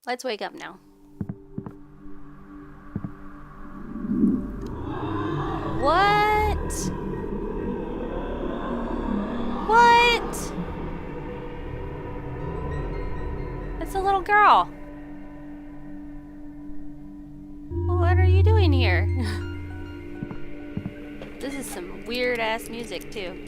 Let's wake up now. What? What? It's a little girl. What are you doing here? This is some weird ass music too.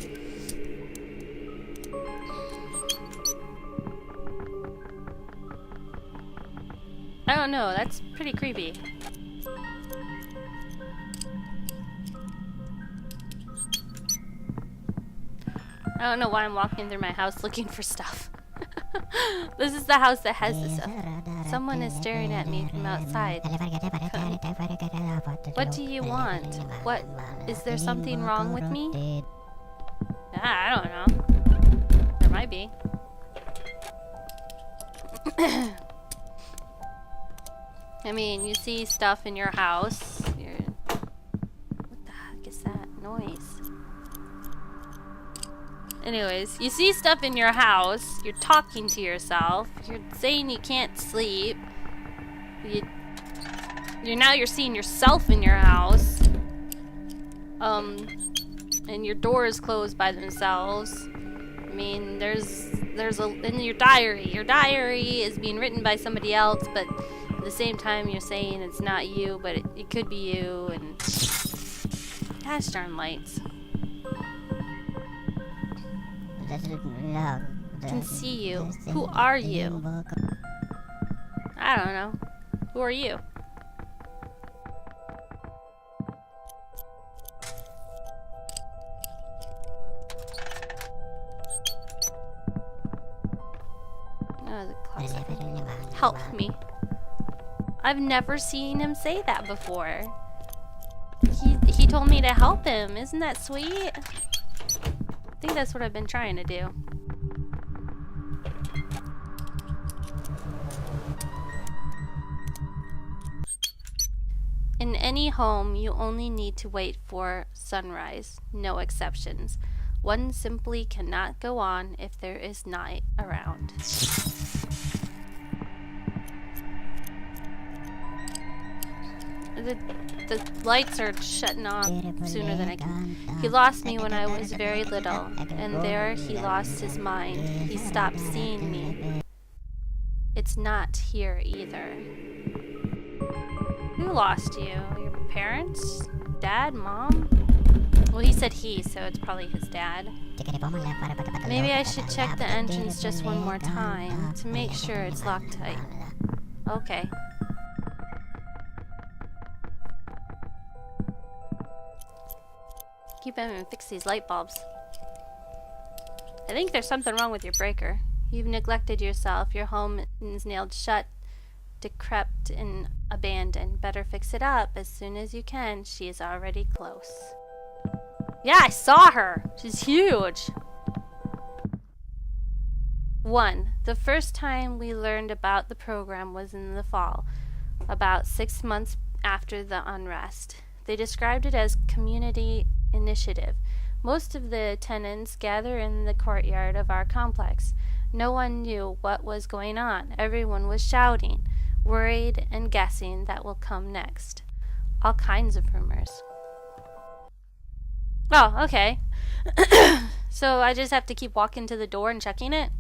I don't know, that's pretty creepy. I don't know why I'm walking through my house looking for stuff. This is the house that has this stuff. Someone is staring at me from outside. What do you want? What? Is there something wrong with me? I don't know. There might be. I mean, you see stuff in your house. What the heck is that noise? Anyways, you see stuff in your house. You're talking to yourself. You're saying you can't sleep. You're seeing yourself in your house. And your doors closed by themselves. I mean, there's in your diary. Your diary is being written by somebody else, but at the same time you're saying it's not you, but it could be you, and gosh darn lights. Can see you. Who are you? I don't know. Who are you? Oh, the closet. Help me. I've never seen him say that before. He told me to help him. Isn't that sweet? I think that's what I've been trying to do. In any home, you only need to wait for sunrise. No exceptions. One simply cannot go on if there is night around. The lights are shutting off sooner than I can. He lost me when I was very little, and there he lost his mind. He stopped seeing me. It's not here either. Who lost you? Your parents? Dad? Mom? Well, he said he, so it's probably his dad. Maybe I should check the entrance just one more time to make sure it's locked tight. Okay. Keep them and fix these light bulbs. I think there's something wrong with your breaker. You've neglected yourself. Your home is nailed shut, decrepit, and abandoned. Better fix it up as soon as you can. She is already close. Yeah, I saw her. She's huge. 1. The first time we learned about the program was in the fall, about 6 months after the unrest. They described it as community initiative. Most of the tenants gather in the courtyard of our complex. No one knew what was going on. Everyone was shouting, worried, and guessing that will come next. All kinds of rumors. Oh, okay. So I just have to keep walking to the door and checking it?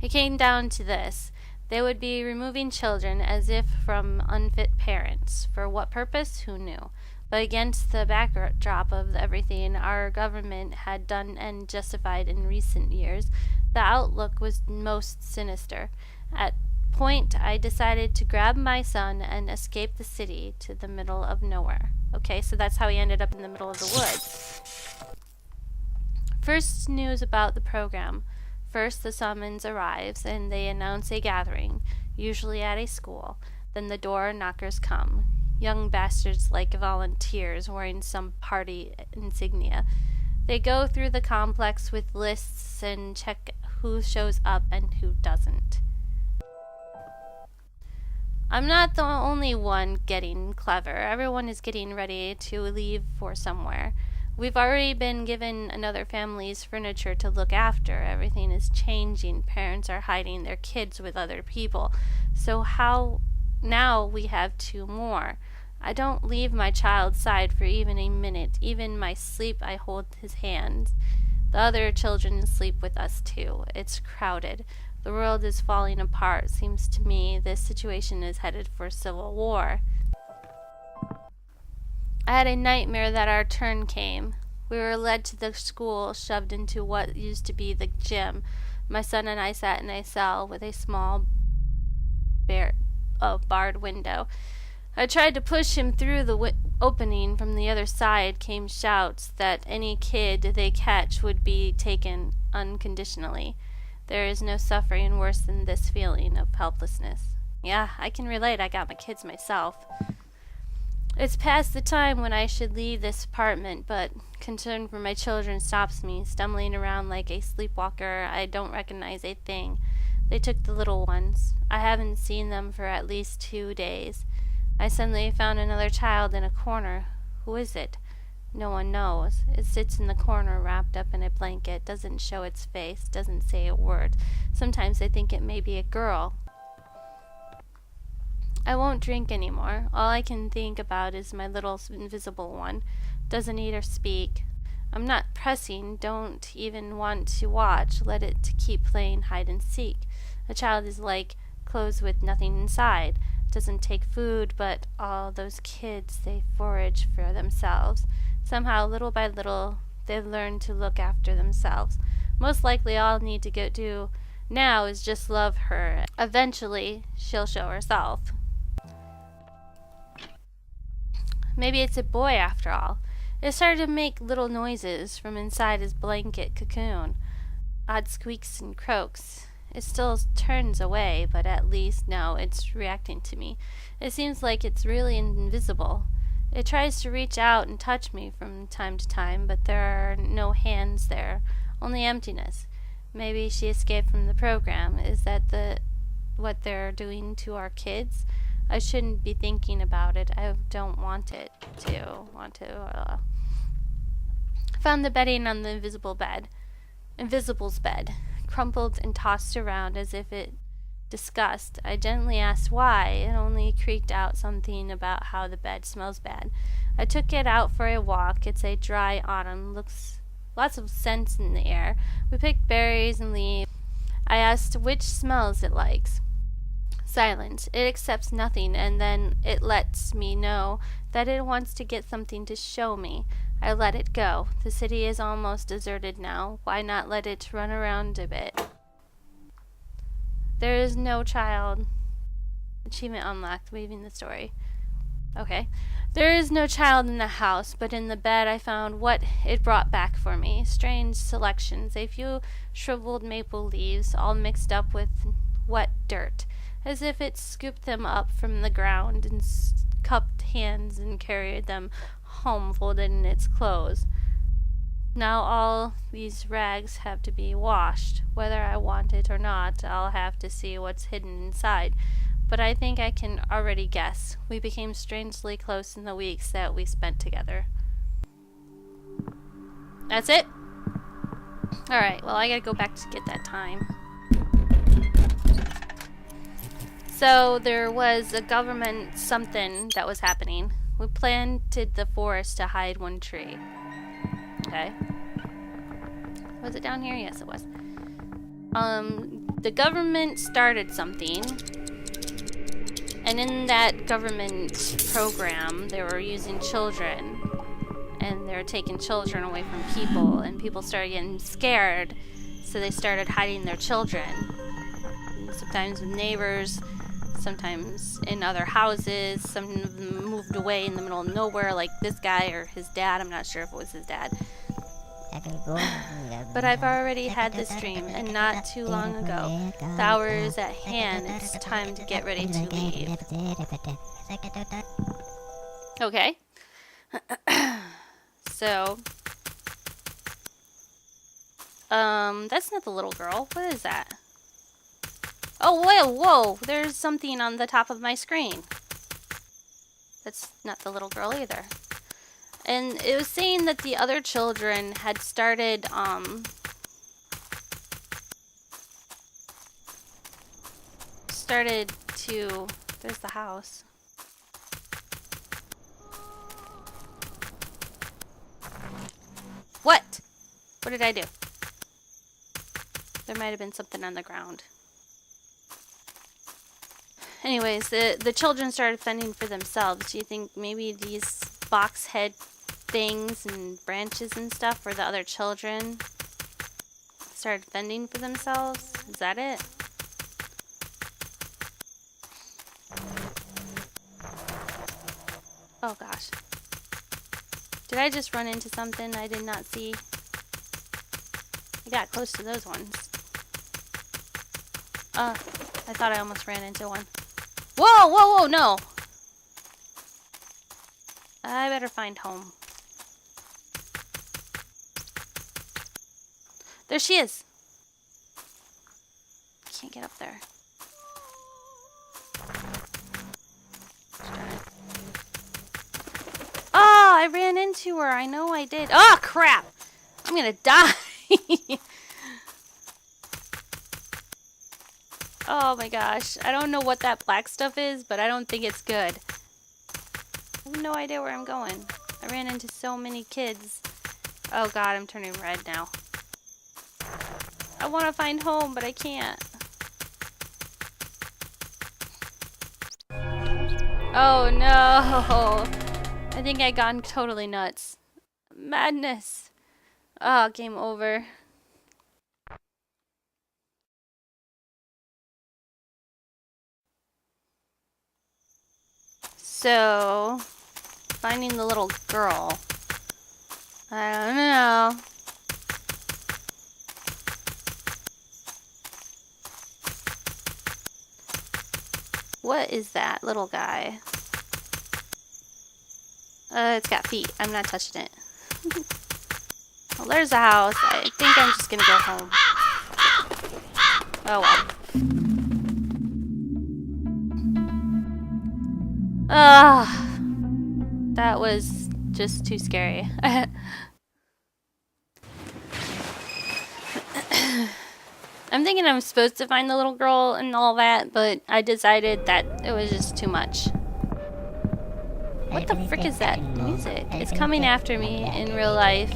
It came down to this. They would be removing children as if from unfit parents. For what purpose? Who knew? But against the backdrop of everything our government had done and justified in recent years, the outlook was most sinister. At point, I decided to grab my son and escape the city to the middle of nowhere. Okay, so that's how he ended up in the middle of the woods. First news about the program. First, the summons arrives, and they announce a gathering, usually at a school. Then the door knockers come. Young bastards like volunteers wearing some party insignia. They go through the complex with lists and check who shows up and who doesn't. I'm not the only one getting clever. Everyone is getting ready to leave for somewhere. We've already been given another family's furniture to look after. Everything is changing. Parents are hiding their kids with other people. So how now we have two more. I don't leave my child's side for even a minute. Even my sleep I hold his hand. The other children sleep with us too. It's crowded. The world is falling apart. Seems to me this situation is headed for civil war. I had a nightmare that our turn came. We were led to the school, shoved into what used to be the gym. My son and I sat in a cell with a small barred window. I tried to push him through the opening. From the other side came shouts that any kid they catch would be taken unconditionally. There is no suffering worse than this feeling of helplessness. Yeah, I can relate. I got my kids myself. It's past the time when I should leave this apartment, but concern for my children stops me, stumbling around like a sleepwalker. I don't recognize a thing. They took the little ones. I haven't seen them for at least 2 days. I suddenly found another child in a corner. Who is it? No one knows. It sits in the corner wrapped up in a blanket, doesn't show its face, doesn't say a word. Sometimes I think it may be a girl. I won't drink anymore. All I can think about is my little invisible one. Doesn't eat or speak. I'm not pressing, don't even want to watch. Let it keep playing hide and seek. A child is like clothes with nothing inside. Doesn't take food, but all those kids, they forage for themselves. Somehow, little by little, they learn to look after themselves. Most likely all I need to do now is just love her. Eventually, she'll show herself. Maybe it's a boy after all. It started to make little noises from inside his blanket cocoon. Odd squeaks and croaks. It still turns away, but at least now it's reacting to me. It seems like it's really invisible. It tries to reach out and touch me from time to time, but there are no hands there, only emptiness. Maybe she escaped from the program. Is that what they're doing to our kids? I shouldn't be thinking about it. I don't want to. Found the bedding on the invisible's bed, crumpled and tossed around as if it disgust. I gently asked why. It only creaked out something about how the bed smells bad. I took it out for a walk. It's a dry autumn. Looks lots of scents in the air. We picked berries and leaves. I asked which smells it likes. Silence. It accepts nothing, and then it lets me know that it wants to get something to show me. I let it go. The city is almost deserted now. Why not let it run around a bit? There is no child. Achievement unlocked. Weaving the story. Okay. There is no child in the house, but in the bed I found what it brought back for me. Strange selections. A few shriveled maple leaves, all mixed up with wet dirt, as if it scooped them up from the ground and cupped hands and carried them home folded in its clothes. Now all these rags have to be washed. Whether I want it or not, I'll have to see what's hidden inside. But I think I can already guess. We became strangely close in the weeks that we spent together. That's it? Alright, well I gotta go back to get that time. So there was a government something that was happening. We planted the forest to hide one tree. Okay. Was it down here? Yes, it was. The government started something. And in that government program, they were using children. And they were taking children away from people. And people started getting scared. So they started hiding their children. Sometimes with neighbors. Sometimes in other houses. Some of them moved away in the middle of nowhere, like this guy or his dad. I'm not sure if it was his dad. But I've already had this dream, and not too long ago. The hour is at hand. It's time to get ready to leave. Okay. So, that's not the little girl. What is that? Oh, whoa, there's something on the top of my screen. That's not the little girl either. And it was saying that the other children had started, there's the house. What? What did I do? There might have been something on the ground. Anyways, the children started fending for themselves. Do you think maybe these box head things and branches and stuff were the other children started fending for themselves? Is that it? Oh gosh. Did I just run into something I did not see? I got close to those ones. I thought I almost ran into one. Whoa, whoa, whoa, no! I better find home. There she is! Can't get up there. Oh, I ran into her. I know I did. Oh, crap! I'm gonna die! Oh my gosh. I don't know what that black stuff is, but I don't think it's good. I have no idea where I'm going. I ran into so many kids. Oh god, I'm turning red now. I want to find home, but I can't. Oh no! I think I gone totally nuts. Madness! Oh, game over. So, finding the little girl. I don't know. What is that little guy? It's got feet. I'm not touching it. Well, there's a house. I think I'm just gonna go home. Oh well. That was just too scary. I'm thinking I'm supposed to find the little girl and all that, but I decided that it was just too much. What the frick is that music? It's coming after me in real life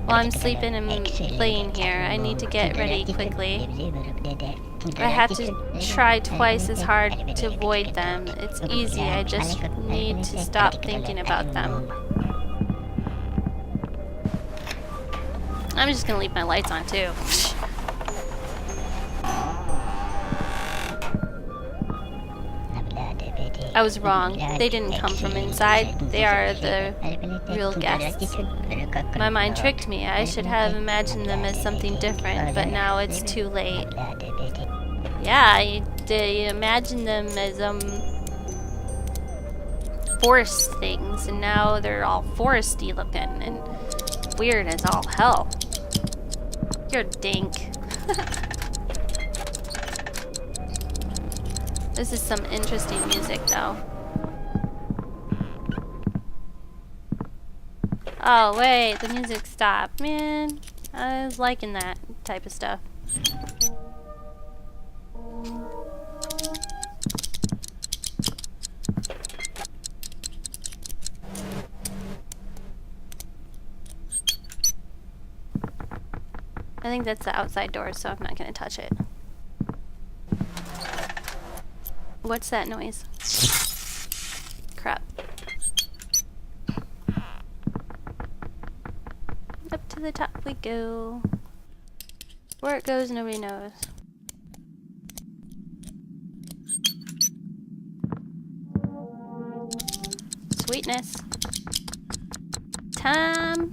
while I'm sleeping and playing here. I need to get ready quickly. I have to try twice as hard to avoid them. It's easy, I just need to stop thinking about them. I'm just gonna leave my lights on too. I was wrong. They didn't come from inside. They are the real guests. My mind tricked me. I should have imagined them as something different, but now it's too late. Yeah, you imagined them as forest things, and now they're all foresty looking and weird as all hell. You're a dink. This is some interesting music, though. Oh, wait, the music stopped. Man, I was liking that type of stuff. I think that's the outside door, so I'm not gonna touch it. What's that noise? Crap. Up to the top we go. Where it goes, nobody knows. Sweetness. Time